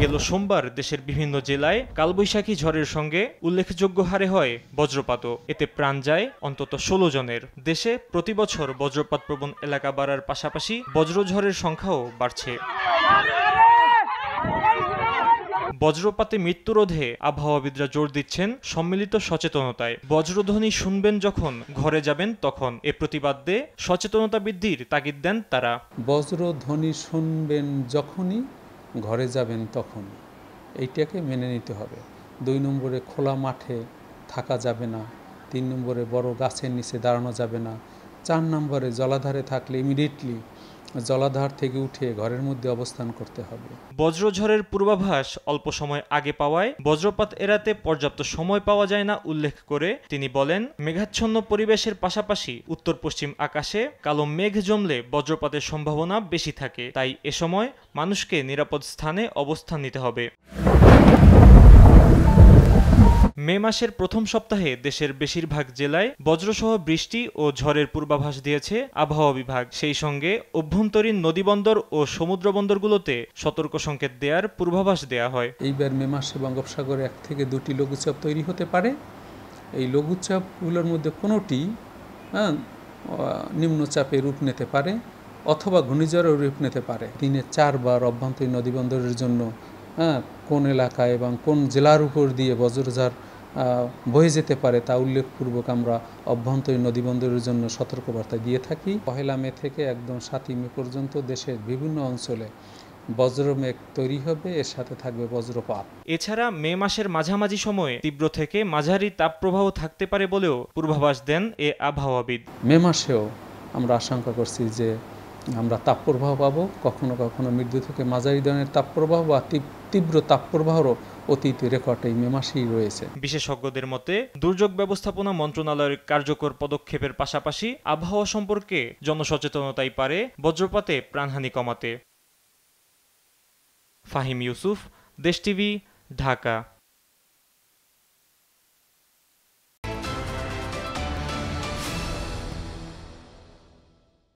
গেল সোমবার দেশের বিভিন্ন জেলায় কালবৈশাখী ঝড়ের সঙ্গে উল্লেখযোগ্য হারে হয় বজ্রপাতও। এতে প্রাণ যায় অন্তত ১৬ জনের। দেশে প্রতিবছর বজ্রপাতপ্রবণ এলাকা বাড়ার পাশাপাশি বজ্রঝড়ের সংখ্যাও বাড়ছে। বজ্রপাতে মৃত্যুরোধে আবহাওয়াবিদরা জোর দিচ্ছেন সম্মিলিত সচেতনতায়। বজ্রধ্বনি শুনবেন যখন, ঘরে যাবেন তখন, এ প্রতিবাদে সচেতনতা বৃদ্ধির তাগিদ দেন তারা। বজ্রধ্বনি শুনবেন যখনই, ঘরে যাবেন তখন, এইটাকে মেনে নিতে হবে। ২ নম্বরে খোলা মাঠে থাকা যাবে না। ৩ নম্বরে বড় গাছের নিচে দাঁড়ানো যাবে না। ৪ নম্বরে জলাধারে থাকলে ইমিডিয়েটলি জলাধার থেকে উঠে ঘরের মধ্যে অবস্থান করতে হবে। বজ্রঝড়ের পূর্বাভাস অল্প সময় আগে পাওয়ায় বজ্রপাত এড়াতে পর্যাপ্ত সময় পাওয়া যায় না উল্লেখ করে তিনি বলেন, মেঘাচ্ছন্ন পরিবেশের পাশাপাশি উত্তর পশ্চিম আকাশে কালো মেঘ জমলে বজ্রপাতের সম্ভাবনা বেশি থাকে। তাই এ সময় মানুষকে নিরাপদ স্থানে অবস্থান নিতে হবে। মে মাসের প্রথম সপ্তাহে দেশের বেশিরভাগ জেলায় বজ্রসহ বৃষ্টি ও ঝড়ের পূর্বাভাস দিয়েছে আবহাওয়া বিভাগ। সেই সঙ্গে অভ্যন্তরীণ নদীবন্দর ও সমুদ্র বন্দরগুলোতে সতর্ক সংকেত দেওয়ার পূর্বাভাস দেওয়া হয়। এইবার মে মাসে বঙ্গোপসাগরে 1 থেকে 2টি লঘুচাপ তৈরি হতে পারে। এই লঘুচাপগুলোর মধ্যে কোনোটি নিম্নচাপে রূপ নিতে পারে অথবা ঘূর্ণিঝড়ের রূপ নিতে পারে। দিনে 4 বার অভ্যন্তরীণ নদীবন্দরের জন্য কোন এলাকায় এবং কোন জেলার উপর দিয়ে বজ্রঝড় বয়ে যেতে পারে তা উল্লেখপূর্বক আমরা অভ্যন্তরীণ নদীবন্দরের জন্য সতর্কবার্তা দিয়ে থাকি। 1 মে থেকে একদম 7 মে পর্যন্ত দেশের বিভিন্ন অঞ্চলে বজ্রমেঘ তৈরি হবে, এর সাথে থাকবে বজ্রপাত। এছাড়া মে মাসের মাঝামাঝি সময়ে তীব্র থেকে মাঝারি তাপপ্রবাহ থাকতে পারে বলেও পূর্বাভাস দেন এ আবহাওয়াবিদ। মে মাসেও আমরা আশঙ্কা করছি যে আমরা তাপপ্রবাহ পাবো, কখনো কখনো মৃদু থেকে মাঝারি ধরনের তাপপ্রবাহ বা তীব্র তাপপ্রবাহেরও অতীত রেকর্ড এই মে মাসেই রয়েছে। বিশেষজ্ঞদের মতে, দুর্যোগ ব্যবস্থাপনা মন্ত্রণালয়ের কার্যকর পদক্ষেপের পাশাপাশি আবহাওয়া সম্পর্কে জনসচেতনতাই পারে বজ্রপাতে প্রাণহানি কমাতে। ফাহিম ইউসুফ, দেশ টিভি, ঢাকা।